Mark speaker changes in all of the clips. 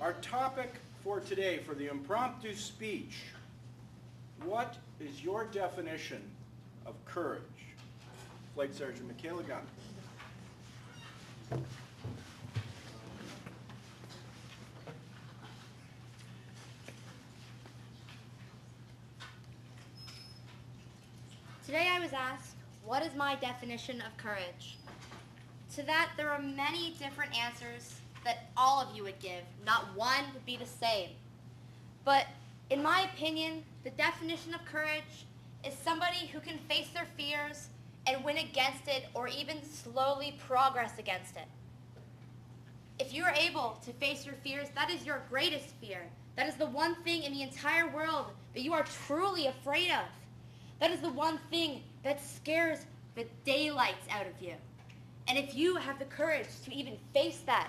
Speaker 1: Our topic for today, for the impromptu speech, what is your definition of courage? Flight Sergeant Michaela Gunn.
Speaker 2: Today I was asked, what is my definition of courage? To that, there are many different answers that all of you would give. Not one would be the same. But in my opinion, the definition of courage is somebody who can face their fears and win against it, or even slowly progress against it. If you are able to face your fears, that is your greatest fear. That is the one thing in the entire world that you are truly afraid of. That is the one thing that scares the daylights out of you. And if you have the courage to even face that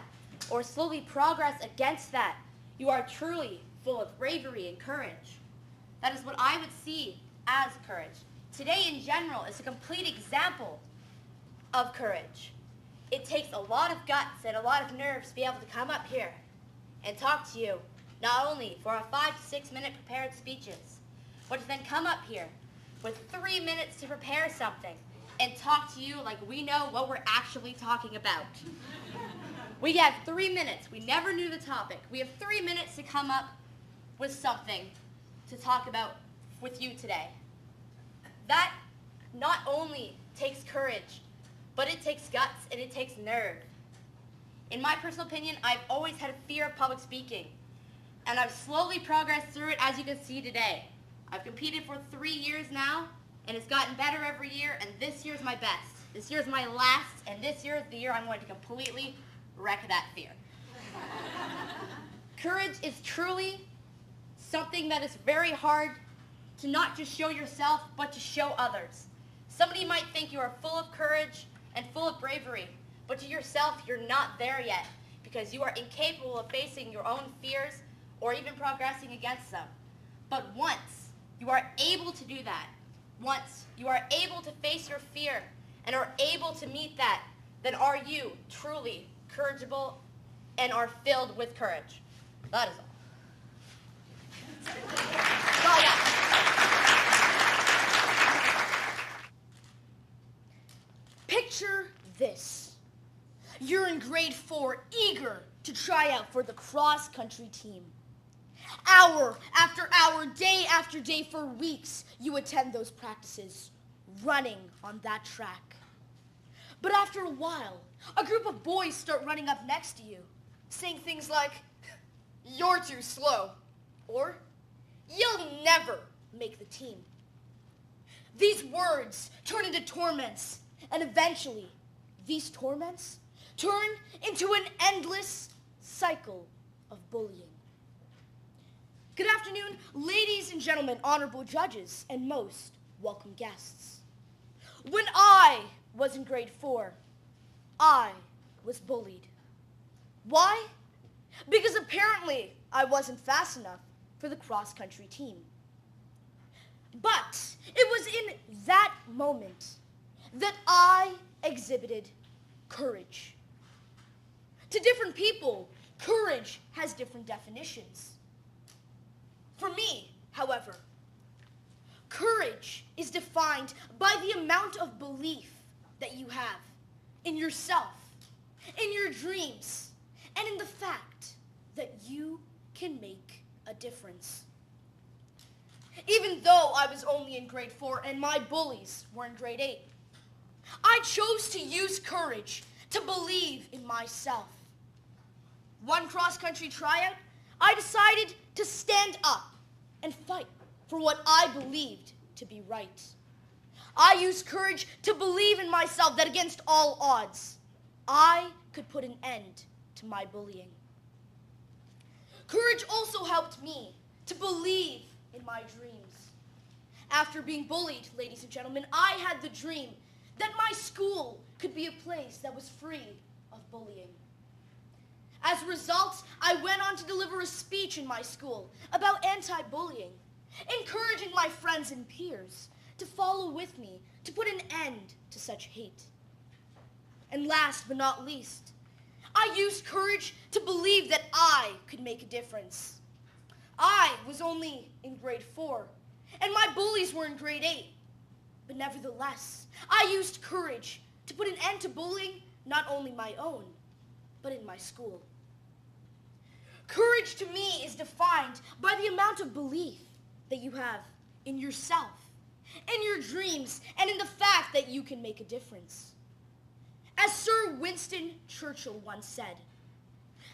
Speaker 2: or slowly progress against that, you are truly full of bravery and courage. That is what I would see as courage. Today in general is a complete example of courage. It takes a lot of guts and a lot of nerves to be able to come up here and talk to you, not only for our 5 to 6 minute prepared speeches, but to then come up here with 3 minutes to prepare something and talk to you like we know what we're actually talking about. We have 3 minutes. We never knew the topic. We have 3 minutes to come up with something to talk about with you today. That not only takes courage, but it takes guts and it takes nerve. In my personal opinion, I've always had a fear of public speaking, and I've slowly progressed through it, as you can see today. I've competed for 3 years now, and it's gotten better every year, and this year's my best. This year's my last, and this year is the year I'm going to completely wreck that fear. Courage is truly something that is very hard to not just show yourself, but to show others. Somebody might think you are full of courage and full of bravery, but to yourself, you're not there yet, because you are incapable of facing your own fears or even progressing against them. But once you are able to do that, once you are able to face your fear and are able to meet that, then are you truly courageable and are filled with courage. That is all.
Speaker 3: Picture this. You're in grade 4, eager to try out for the cross-country team. Hour after hour, day after day, for weeks, you attend those practices, running on that track. But after a while, a group of boys start running up next to you, saying things like, "You're too slow," or "You'll never make the team." These words turn into torments, and eventually, these torments turn into an endless cycle of bullying. Good afternoon, ladies and gentlemen, honorable judges, and most welcome guests. When I was in grade 4, I was bullied. Why? Because apparently I wasn't fast enough for the cross-country team. But it was in that moment that I exhibited courage. To different people, courage has different definitions. For me, however, courage is defined by the amount of belief that you have in yourself, in your dreams, and in the fact that you can make a difference. Even though I was only in grade 4 and my bullies were in grade 8, I chose to use courage to believe in myself. One cross-country tryout, I decided to stand up and fight for what I believed to be right. I used courage to believe in myself that against all odds, I could put an end to my bullying. Courage also helped me to believe in my dreams. After being bullied, ladies and gentlemen, I had the dream that my school could be a place that was free of bullying. As a result, I went on to deliver a speech in my school about anti-bullying, encouraging my friends and peers to follow with me to put an end to such hate. And last but not least, I I used courage to believe that I could make a difference. I was only in grade 4, and my bullies were in grade 8. But nevertheless, I used courage to put an end to bullying, not only my own, but in my school. Courage to me is defined by the amount of belief that you have in yourself, in your dreams, and in the fact that you can make a difference. As Sir Winston Churchill once said,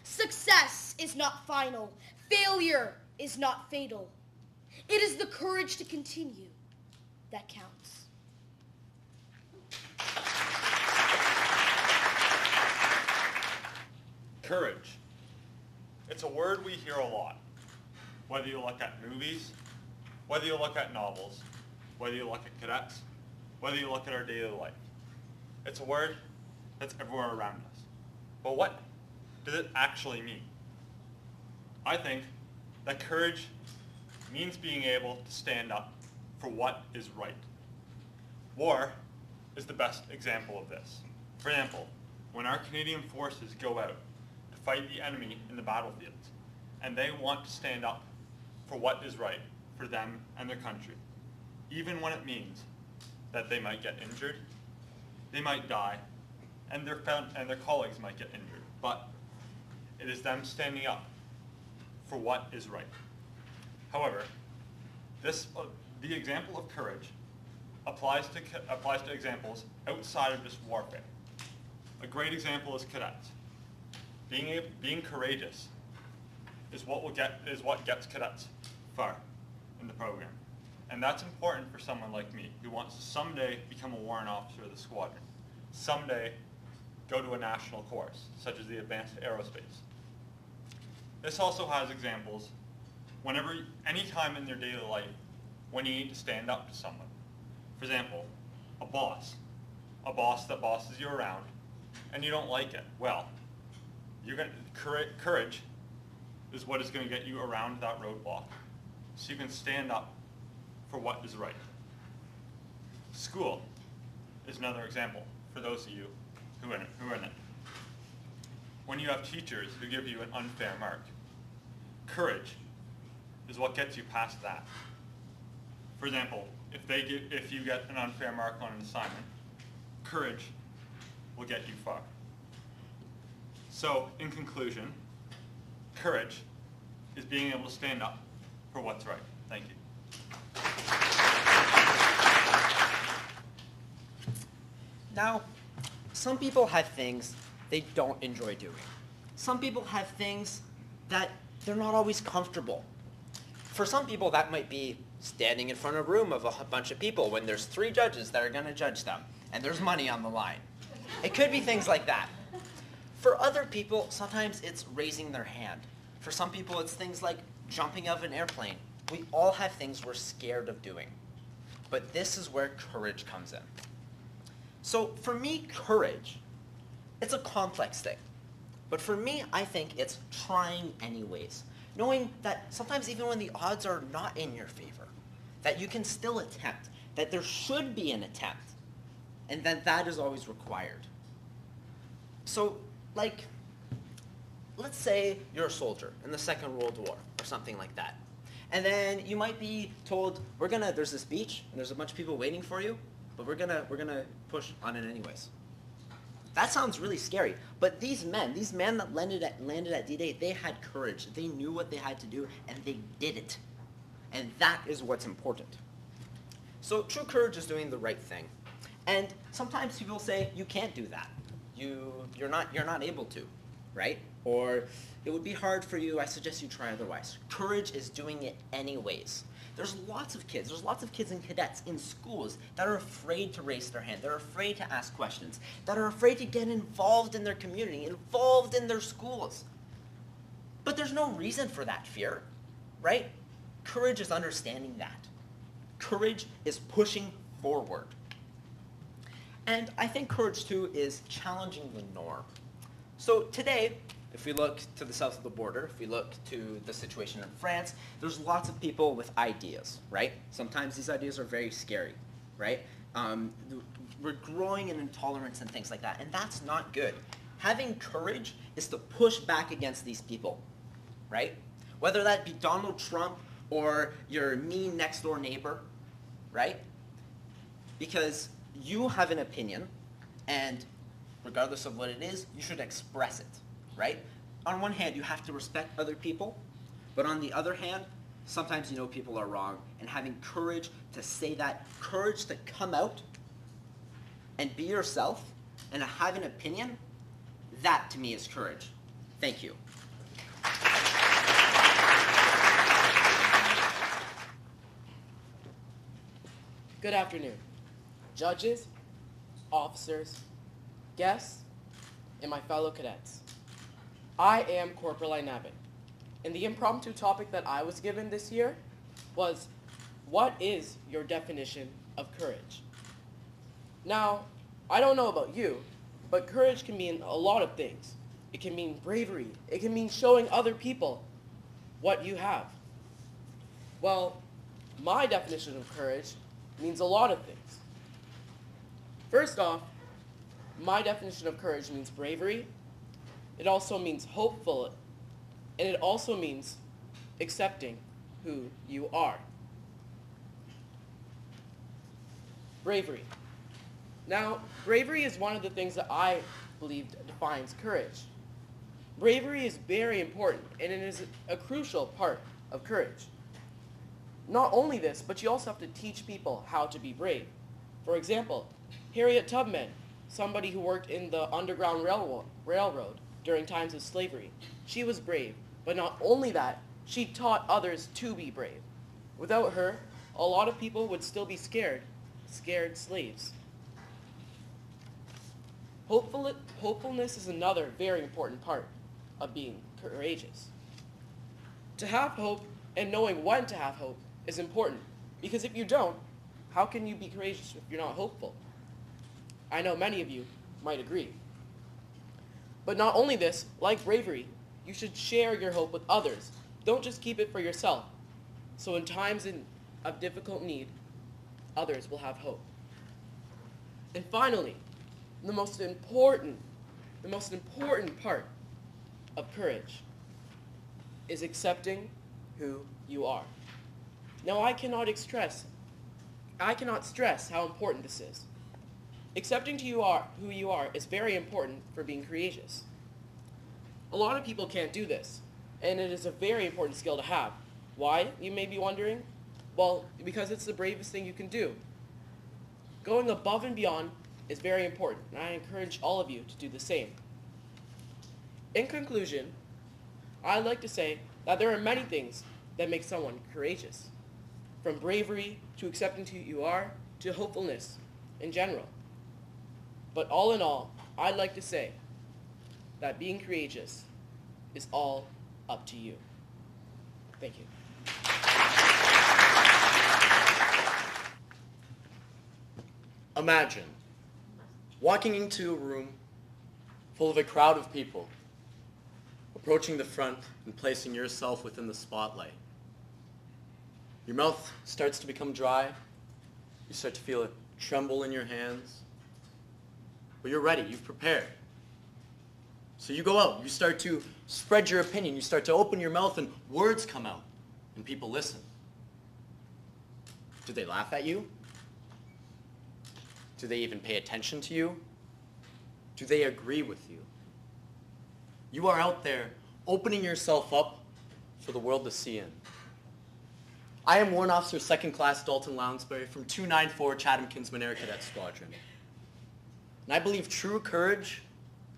Speaker 3: "Success is not final. Failure is not fatal. It is the courage to continue that counts."
Speaker 4: Courage. It's a word we hear a lot. Whether you look at movies, whether you look at novels, whether you look at cadets, whether you look at our daily life. It's a word that's everywhere around us. But what does it actually mean? I think that courage means being able to stand up for what is right. War is the best example of this. For example, when our Canadian forces go out to fight the enemy in the battlefields, and they want to stand up for what is right for them and their country, even when it means that they might get injured, they might die, and their colleagues might get injured. But it is them standing up for what is right. However, the example of courage applies to examples outside of just warfare. A great example is cadets. Being courageous is what gets cadets far in the program. And that's important for someone like me who wants to someday become a warrant officer of the squadron, someday go to a national course, such as the Advanced Aerospace. This also has examples any time in their daily life when you need to stand up to someone. For example, a boss that bosses you around, and you don't like it. Well, courage is what is going to get you around that roadblock, so you can stand up for what is right. School is another example for those of you who are in it. When you have teachers who give you an unfair mark, courage is what gets you past that. For example, if you get an unfair mark on an assignment, courage will get you far. So, in conclusion, courage is being able to stand up for what's right. Thank you.
Speaker 5: Now, some people have things they don't enjoy doing. Some people have things that they're not always comfortable. For some people, that might be standing in front of a room of a bunch of people when there's 3 judges that are going to judge them, and there's money on the line. It could be things like that. For other people, sometimes it's raising their hand. For some people, it's things like jumping out of an airplane. We all have things we're scared of doing. But this is where courage comes in. So for me, courage, it's a complex thing. But for me, I think it's trying anyways. Knowing that sometimes even when the odds are not in your favor, that you can still attempt, that there should be an attempt, and that is always required. So, like, let's say you're a soldier in the Second World War or something like that. And then you might be told, there's this beach and there's a bunch of people waiting for you, but we're gonna push on it anyways. That sounds really scary, but these men that landed at D-Day, they had courage. They knew what they had to do, and they did it. And that is what's important. So true courage is doing the right thing. And sometimes people say, you can't do that. You're not able to, right? Or it would be hard for you, I suggest you try otherwise. Courage is doing it anyways. There's lots of kids and cadets in schools that are afraid to raise their hand, that are afraid to ask questions, that are afraid to get involved in their community, involved in their schools. But there's no reason for that fear, right? Courage is understanding that. Courage is pushing forward. And I think courage, too, is challenging the norm. So today, if we look to the south of the border, if we look to the situation in France, there's lots of people with ideas, right? Sometimes these ideas are very scary, right? We're growing in intolerance and things like that, and that's not good. Having courage is to push back against these people, right? Whether that be Donald Trump or your mean next door neighbor, right? Because you have an opinion, and regardless of what it is, you should express it, right? On one hand, you have to respect other people, but on the other hand, sometimes you know people are wrong, and having courage to say that, courage to come out and be yourself and have an opinion, that to me is courage. Thank you.
Speaker 6: Good afternoon, judges, officers, guests, and my fellow cadets. I am Corporal Ainabe, and the impromptu topic that I was given this year was, what is your definition of courage? Now, I don't know about you, but courage can mean a lot of things. It can mean bravery. It can mean showing other people what you have. Well, my definition of courage means a lot of things. First off, my definition of courage means bravery. It also means hopeful, and it also means accepting who you are. Bravery. Now, bravery is one of the things that I believe defines courage. Bravery is very important, and it is a crucial part of courage. Not only this, but you also have to teach people how to be brave. For example, Harriet Tubman, somebody who worked in the Underground Railroad during times of slavery. She was brave, but not only that, she taught others to be brave. Without her, a lot of people would still be scared slaves. Hopefulness is another very important part of being courageous. To have hope and knowing when to have hope is important, because if you don't, how can you be courageous if you're not hopeful? I know many of you might agree. But not only this, like bravery, you should share your hope with others. Don't just keep it for yourself. So in times of difficult need, others will have hope. And finally, the most important part of courage is accepting who you are. Now, I cannot stress how important this is. Accepting who you are is very important for being courageous. A lot of people can't do this, and it is a very important skill to have. Why, you may be wondering? Well, because it's the bravest thing you can do. Going above and beyond is very important, and I encourage all of you to do the same. In conclusion, I'd like to say that there are many things that make someone courageous, from bravery to accepting who you are to hopefulness in general. But all in all, I'd like to say that being courageous is all up to you. Thank you.
Speaker 7: Imagine walking into a room full of a crowd of people, approaching the front and placing yourself within the spotlight. Your mouth starts to become dry. You start to feel it tremble in your hands. But you're ready. You've prepared. So you go out. You start to spread your opinion. You start to open your mouth and words come out. And people listen. Do they laugh at you? Do they even pay attention to you? Do they agree with you? You are out there opening yourself up for the world to see in. I am Warrant Officer 2nd Class Dalton Lounsbury from 294 Chatham Kinsmen Air Cadet Squadron. And I believe true courage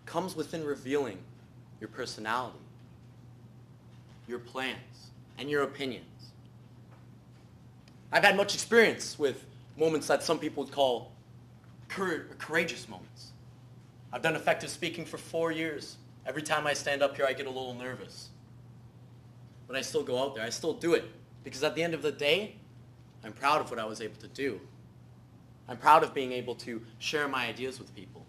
Speaker 7: comes within revealing your personality, your plans, and your opinions. I've had much experience with moments that some people would call courageous moments. I've done effective speaking for 4 years. Every time I stand up here, I get a little nervous. But I still go out there. I still do it. Because at the end of the day, I'm proud of what I was able to do. I'm proud of being able to share my ideas with people.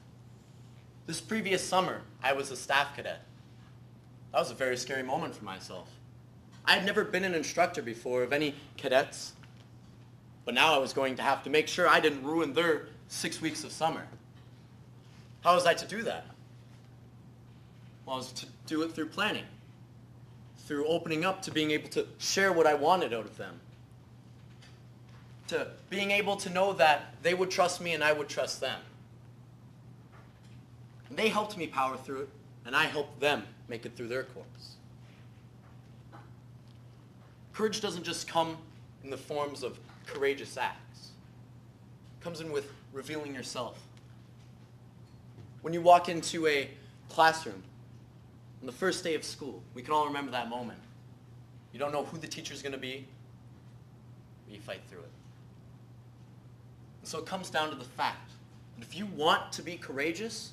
Speaker 7: This previous summer, I was a staff cadet. That was a very scary moment for myself. I had never been an instructor before of any cadets, but now I was going to have to make sure I didn't ruin their 6 weeks of summer. How was I to do that? Well, I was to do it through planning, through opening up to being able to share what I wanted out of them, to being able to know that they would trust me and I would trust them. And they helped me power through it, and I helped them make it through their course. Courage doesn't just come in the forms of courageous acts. It comes in with revealing yourself. When you walk into a classroom on the first day of school, we can all remember that moment. You don't know who the teacher's going to be, but you fight through it. And so it comes down to the fact that if you want to be courageous,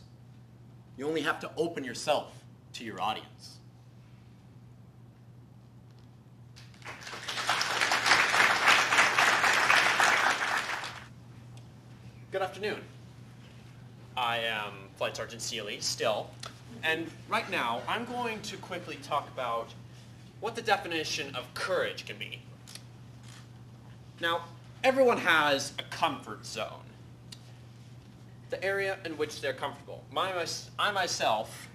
Speaker 7: you only have to open yourself to your audience. Good afternoon. I am Flight Sergeant Seeley, still, and right now I'm going to quickly talk about what the definition of courage can be. Now, everyone has a comfort zone, the area in which they're comfortable. I myself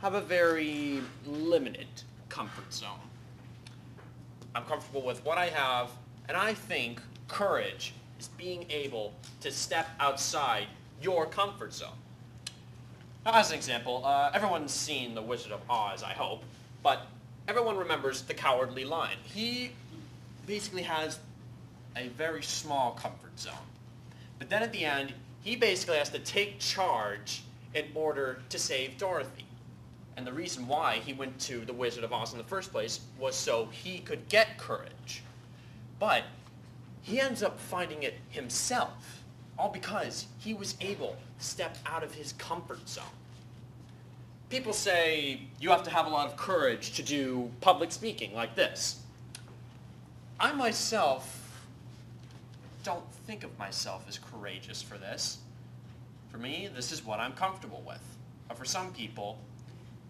Speaker 7: have a very limited comfort zone. I'm comfortable with what I have, and I think courage is being able to step outside your comfort zone. Now, as an example, everyone's seen The Wizard of Oz, I hope, but everyone remembers the Cowardly Lion. He basically has a very small comfort zone. But then at the end, he basically has to take charge in order to save Dorothy. And the reason why he went to The Wizard of Oz in the first place was so he could get courage. But he ends up finding it himself, all because he was able to step out of his comfort zone. People say you have to have a lot of courage to do public speaking like this. I myself don't think of myself as courageous for this. For me, this is what I'm comfortable with. But for some people,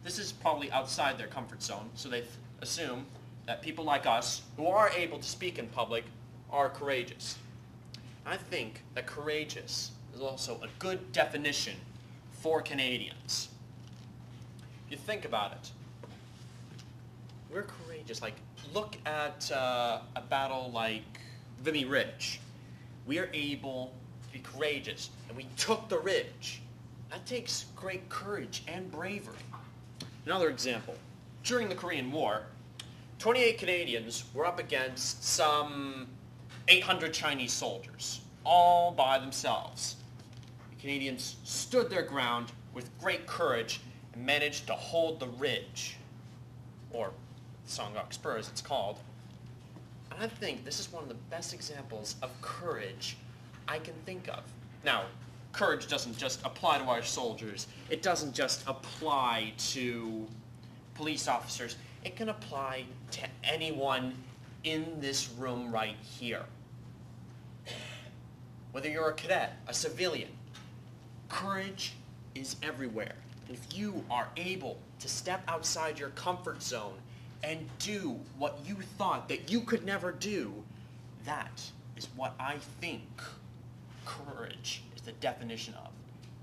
Speaker 7: this is probably outside their comfort zone, so they assume that people like us who are able to speak in public are courageous. I think that courageous is also a good definition for Canadians. If you think about it, we're courageous. Like, look at a battle like Vimy Ridge. We are able to be courageous, and we took the ridge. That takes great courage and bravery. Another example, during the Korean War, 28 Canadians were up against some 800 Chinese soldiers, all by themselves. The Canadians stood their ground with great courage and managed to hold the ridge, or Songguk Spur as it's called. And I think this is one of the best examples of courage I can think of. Now, courage doesn't just apply to our soldiers. It doesn't just apply to police officers. It can apply to anyone in this room right here. Whether you're a cadet, a civilian, courage is everywhere. If you are able to step outside your comfort zone and do what you thought that you could never do, that is what I think courage is the definition of.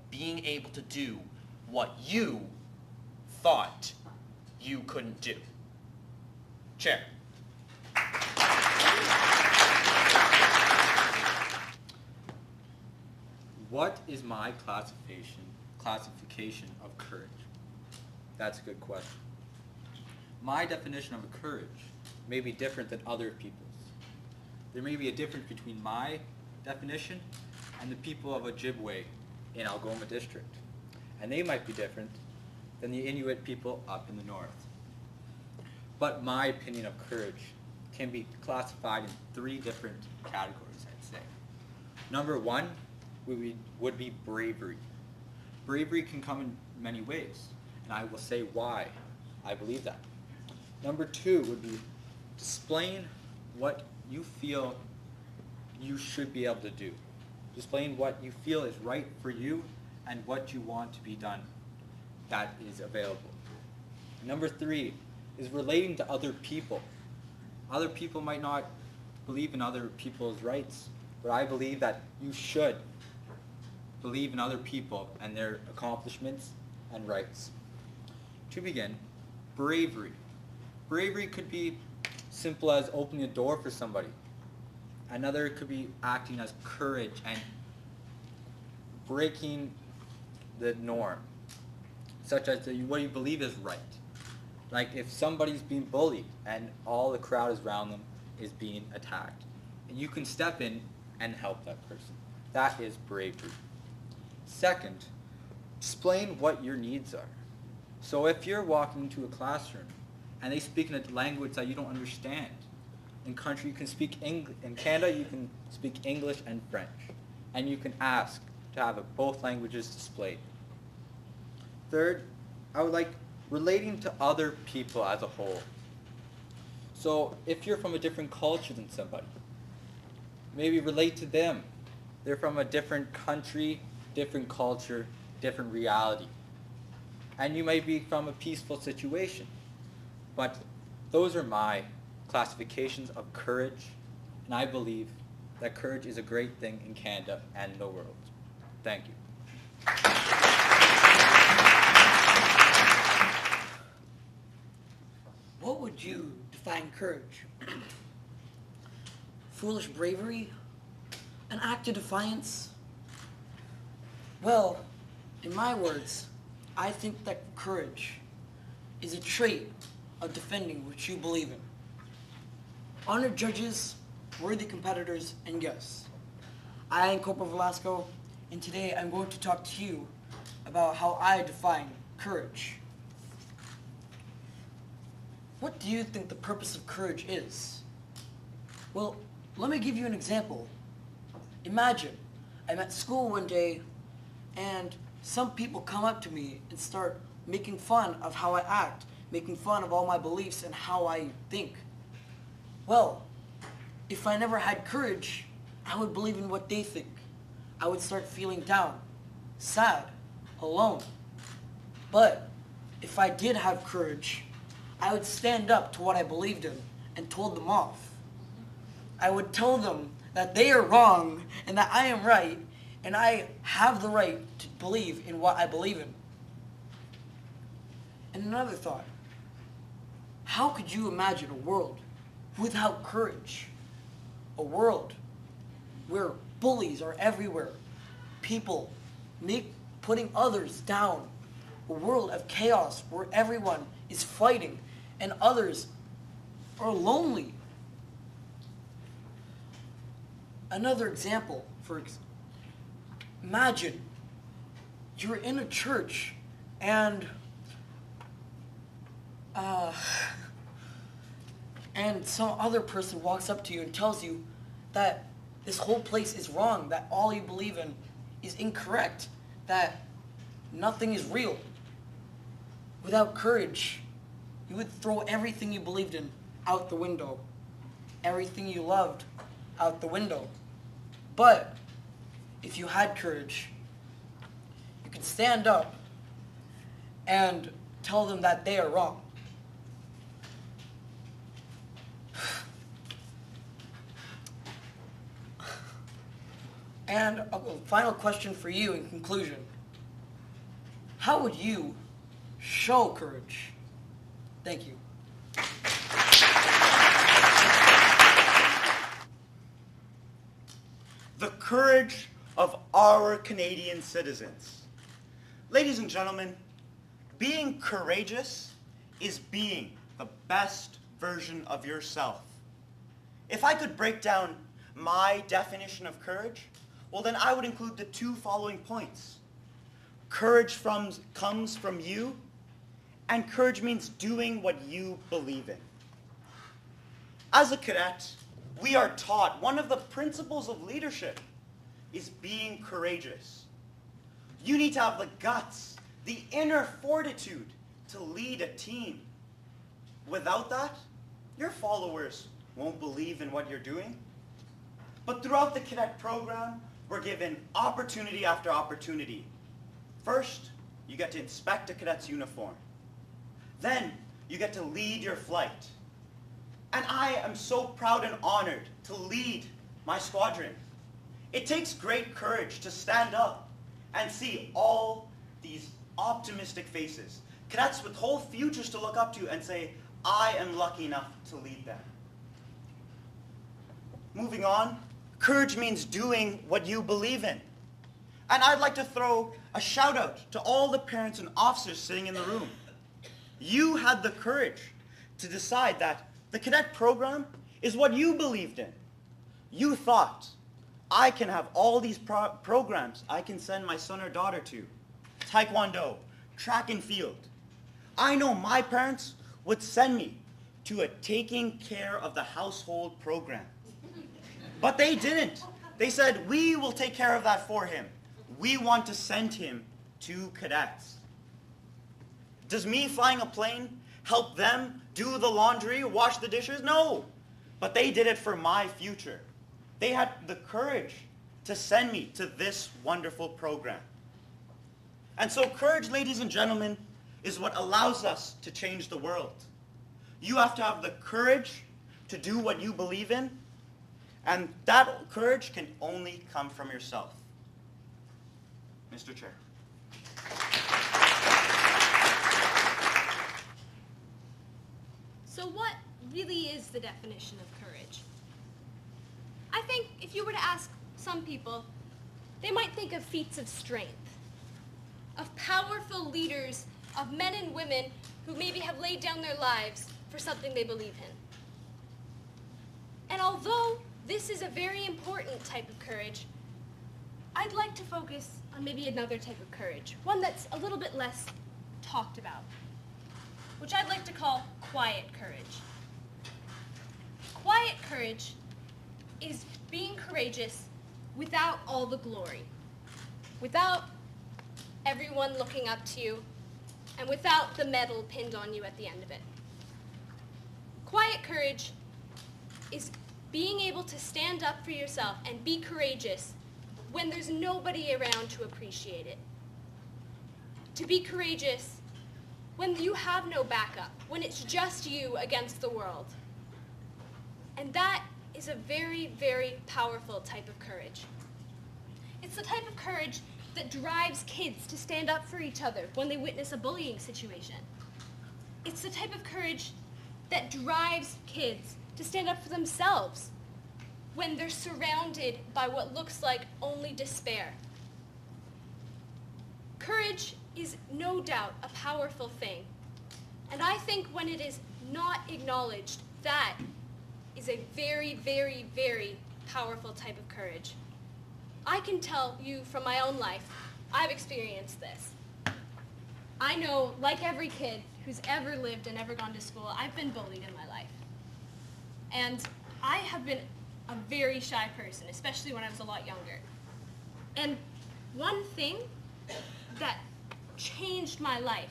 Speaker 7: Being able to do what you thought you couldn't do. Chair.
Speaker 8: What is my classification of courage? That's a good question. My definition of courage may be different than other people's. There may be a difference between my definition and the people of Ojibwe in Algoma District. And they might be different than the Inuit people up in the north. But my opinion of courage can be classified in 3 different categories, I'd say. Number 1 would be bravery. Bravery can come in many ways, and I will say why I believe that. Number 2 would be displaying what you feel you should be able to do. Displaying what you feel is right for you and what you want to be done that is available. Number 3 is relating to other people. Other people might not believe in other people's rights, but I believe that you should believe in other people and their accomplishments and rights. To begin, bravery. Bravery could be simple as opening a door for somebody. Another could be acting as courage and breaking the norm, such as what you believe is right. Like if somebody's being bullied and all the crowd around them is being attacked, and you can step in and help that person. That is bravery. Second, explain what your needs are. So if you're walking into a classroom and they speak in a language that you don't understand, in country you can speak English. In Canada you can speak English and French, and you can ask to have both languages displayed. Third, I would like relating to other people as a whole. So if you're from a different culture than somebody, maybe relate to them. They're from a different country, different culture, different reality. And you may be from a peaceful situation. But those are my classifications of courage, and I believe that courage is a great thing in Canada and the world. Thank you.
Speaker 9: What would you define courage? Foolish bravery? An act of defiance? Well, in my words, I think that courage is a trait of defending what you believe in. Honored judges, worthy competitors, and guests. I am Corporal Velasco, and today I'm going to talk to you about how I define courage. What do you think the purpose of courage is? Well, let me give you an example. Imagine I'm at school one day and some people come up to me and start making fun of how I act, making fun of all my beliefs and how I think. Well, if I never had courage, I would believe in what they think. I would start feeling down, sad, alone. But if I did have courage, I would stand up to what I believed in and told them off. I would tell them that they are wrong and that I am right, and I have the right to believe in what I believe in. And another thought, how could you imagine a world without courage? A world where bullies are everywhere, people putting others down, a world of chaos where everyone is fighting and others are lonely. Another example, imagine you're in a church and some other person walks up to you and tells you that this whole place is wrong, that all you believe in is incorrect, that nothing is real. Without courage, you would throw everything you believed in out the window, everything you loved out the window. But if you had courage, you could stand up and tell them that they are wrong. And a final question for you in conclusion. How would you show courage? Thank you.
Speaker 10: The courage of our Canadian citizens. Ladies and gentlemen, being courageous is being the best version of yourself. If I could break down my definition of courage, well then I would include the two following points. Courage comes from you, and courage means doing what you believe in. As a cadet, we are taught one of the principles of leadership is being courageous. You need to have the guts, the inner fortitude to lead a team. Without that, your followers won't believe in what you're doing. But throughout the cadet program, we're given opportunity after opportunity. First, you get to inspect a cadet's uniform. Then, you get to lead your flight. And I am so proud and honored to lead my squadron. It takes great courage to stand up and see all these optimistic faces, Cadets with whole futures to look up to and say, I am lucky enough to lead them. Moving on, courage means doing what you believe in. And I'd like to throw a shout out to all the parents and officers sitting in the room. You had the courage to decide that the cadet program is what you believed in. You thought, I can have all these programs I can send my son or daughter to. Taekwondo, track and field. I know my parents would send me to a taking care of the household program. But they didn't. They said, we will take care of that for him. We want to send him to cadets. Does me flying a plane help them do the laundry, wash the dishes? No. But they did it for my future. They had the courage to send me to this wonderful program. And so courage, ladies and gentlemen, is what allows us to change the world. You have to have the courage to do what you believe in, and that courage can only come from yourself. Mr. Chair.
Speaker 11: So what really is the definition of courage? I think if you were to ask some people, they might think of feats of strength, of powerful leaders, of men and women who maybe have laid down their lives for something they believe in. And although this is a very important type of courage, I'd like to focus on maybe another type of courage, one that's a little bit less talked about, which I'd like to call quiet courage. Quiet courage is being courageous without all the glory, without everyone looking up to you, and without the medal pinned on you at the end of it. Quiet courage is being able to stand up for yourself and be courageous when there's nobody around to appreciate it. To be courageous when you have no backup, when it's just you against the world. And that is a very, very powerful type of courage. It's the type of courage that drives kids to stand up for each other when they witness a bullying situation. It's the type of courage that drives kids to stand up for themselves when they're surrounded by what looks like only despair. Courage is no doubt a powerful thing, and I think when it is not acknowledged, that is a very, very, very powerful type of courage. I can tell you from my own life, I've experienced this. I know, like every kid who's ever lived and ever gone to school, I've been bullied in my life. And I have been a very shy person, especially when I was a lot younger. And one thing that changed my life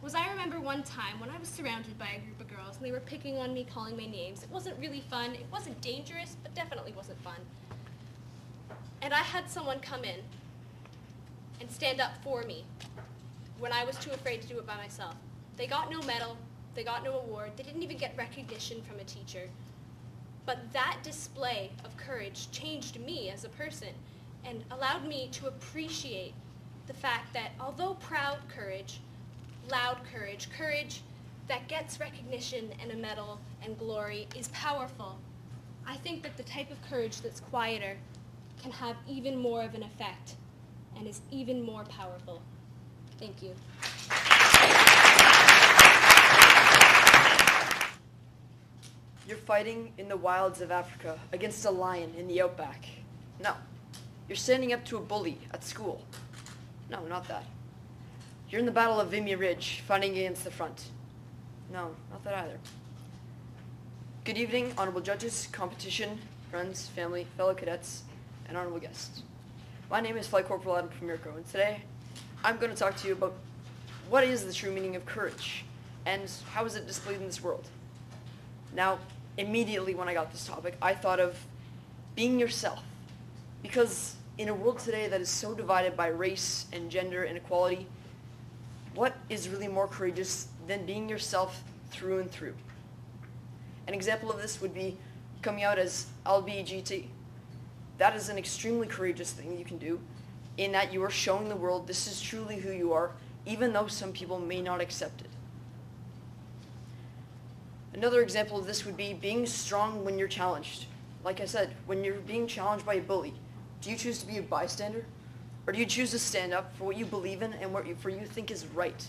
Speaker 11: was I remember one time when I was surrounded by a group of girls and they were picking on me, calling my names. It wasn't really fun. It wasn't dangerous, but definitely wasn't fun. And I had someone come in and stand up for me when I was too afraid to do it by myself. They got no medal, they got no award, they didn't even get recognition from a teacher. But that display of courage changed me as a person and allowed me to appreciate the fact that although proud courage, loud courage, courage that gets recognition and a medal and glory is powerful, I think that the type of courage that's quieter can have even more of an effect and is even more powerful. Thank you.
Speaker 12: You're fighting in the wilds of Africa against a lion in the outback. No. You're standing up to a bully at school. No, not that. You're in the Battle of Vimy Ridge, fighting against the front. No, not that either. Good evening, honorable judges, competition, friends, family, fellow cadets, and honorable guests. My name is Flight Corporal Adam Pymento, and today I'm going to talk to you about what is the true meaning of courage and how is it displayed in this world. Now, immediately when I got this topic, I thought of being yourself. Because in a world today that is so divided by race and gender inequality, what is really more courageous than being yourself through and through? An example of this would be coming out as FSgt. That is an extremely courageous thing you can do in that you are showing the world this is truly who you are even though some people may not accept it. Another example of this would be being strong when you're challenged. Like I said, when you're being challenged by a bully, do you choose to be a bystander? Or do you choose to stand up for what you believe in and what you think is right?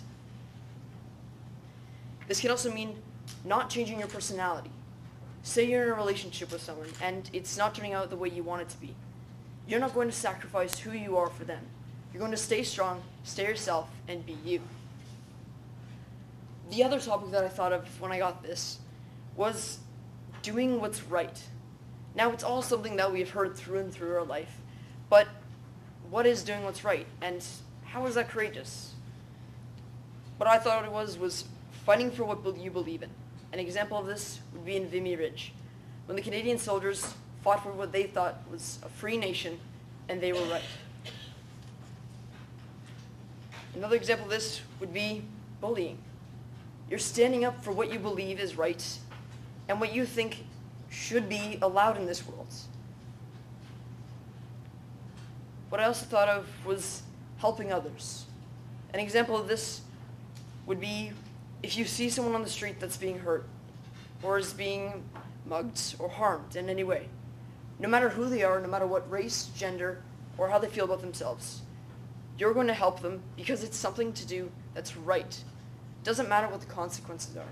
Speaker 12: This can also mean not changing your personality. Say you're in a relationship with someone and it's not turning out the way you want it to be. You're not going to sacrifice who you are for them. You're going to stay strong, stay yourself, and be you. The other topic that I thought of when I got this was doing what's right. Now, it's all something that we've heard through and through our life, but what is doing what's right, and how is that courageous? What I thought it was fighting for what you believe in. An example of this would be in Vimy Ridge, when the Canadian soldiers fought for what they thought was a free nation, and they were right. Another example of this would be bullying. You're standing up for what you believe is right, and what you think should be allowed in this world. What I also thought of was helping others. An example of this would be if you see someone on the street that's being hurt, or is being mugged or harmed in any way, no matter who they are, no matter what race, gender, or how they feel about themselves, you're going to help them because it's something to do that's right. It doesn't matter what the consequences are.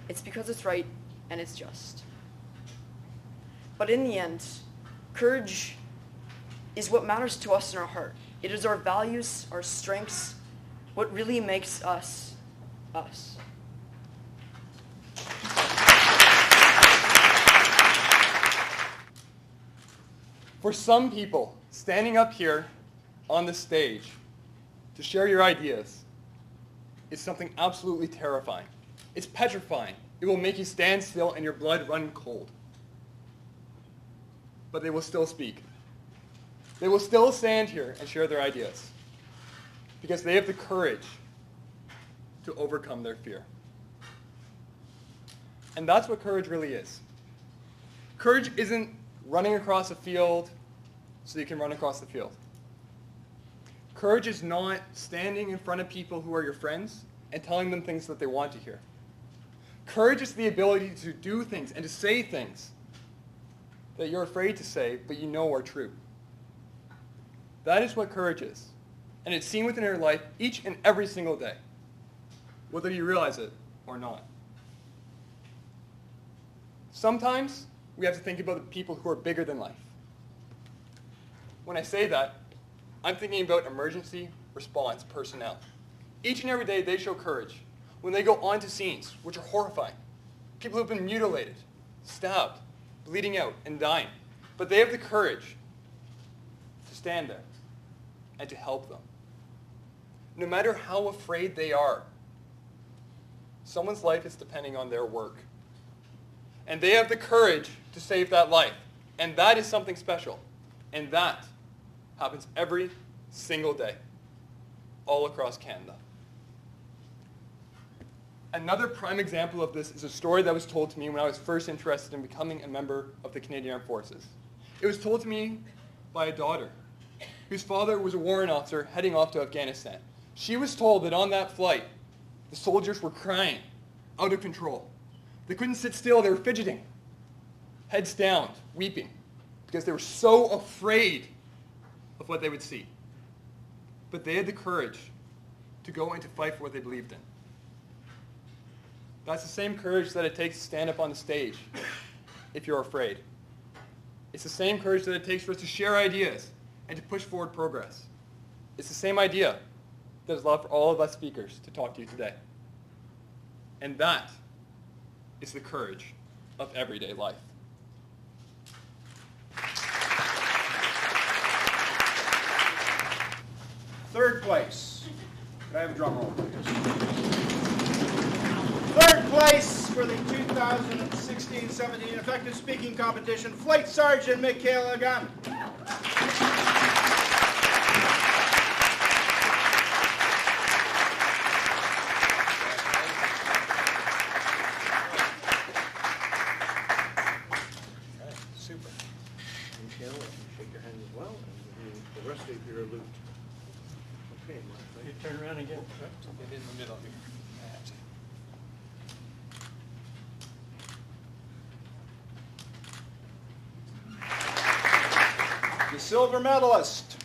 Speaker 12: It's because it's right and it's just. But in the end, courage is what matters to us in our heart. It is our values, our strengths, what really makes us, us.
Speaker 13: For some people, standing up here on the stage to share your ideas is something absolutely terrifying. It's petrifying. It will make you stand still and your blood run cold. But they will still speak. They will still stand here and share their ideas because they have the courage to overcome their fear. And that's what courage really is. Courage isn't running across a field so you can run across the field. Courage is not standing in front of people who are your friends and telling them things that they want to hear. Courage is the ability to do things and to say things that you're afraid to say, but you know are true. That is what courage is. And it's seen within your life each and every single day, whether you realize it or not. Sometimes we have to think about the people who are bigger than life. When I say that, I'm thinking about emergency response personnel. Each and every day they show courage when they go onto scenes which are horrifying. People who have been mutilated, stabbed, bleeding out, and dying. But they have the courage to stand there and to help them. No matter how afraid they are, someone's life is depending on their work. And they have the courage to save that life. And that is something special. And that happens every single day, all across Canada. Another prime example of this is a story that was told to me when I was first interested in becoming a member of the Canadian Armed Forces. It was told to me by a daughter whose father was a warrant officer heading off to Afghanistan. She was told that on that flight, the soldiers were crying, out of control. They couldn't sit still, they were fidgeting, heads down, weeping, because they were so afraid of what they would see. But they had the courage to go and to fight for what they believed in. That's the same courage that it takes to stand up on the stage if you're afraid. It's the same courage that it takes for us to share ideas and to push forward progress. It's the same idea that is allowed for all of us speakers to talk to you today. And that is the courage of everyday life.
Speaker 1: Third place. Could I have a drum roll, please? Third place for the 2016-17 Effective Speaking Competition, Flight Sergeant Michaela Gunn.
Speaker 14: Super. Michaela, shake your hand as well, and the rest of you are looped. Okay, Mark. You turn around again.
Speaker 13: Get in the middle here. That's it.
Speaker 1: The silver medalist,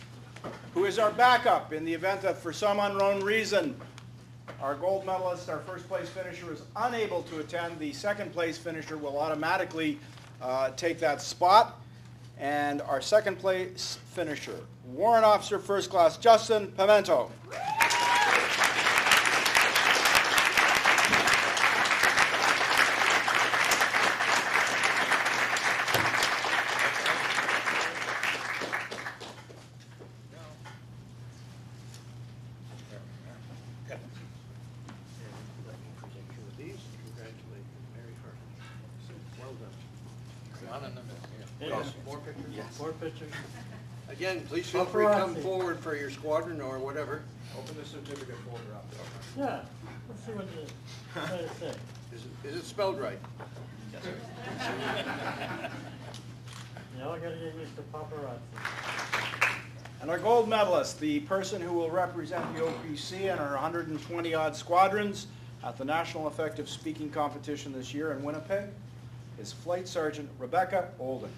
Speaker 1: who is our backup in the event that for some unknown reason our gold medalist, our first place finisher, is unable to attend, the second place finisher will automatically take that spot. And our second place finisher, Warrant Officer First Class Justin Pymento.
Speaker 14: More pictures. Again, please feel free to come forward for your squadron or whatever.
Speaker 1: Open the certificate folder up.
Speaker 15: Yeah, let's see what it trying to say.
Speaker 14: Is it spelled right?
Speaker 1: Yes, sir.
Speaker 15: Yeah, I gotta get used to paparazzi.
Speaker 1: And our gold medalist, the person who will represent the OPC and our 120-odd squadrons at the National Effective Speaking Competition this year in Winnipeg, is Flight Sergeant Rebecca Olden.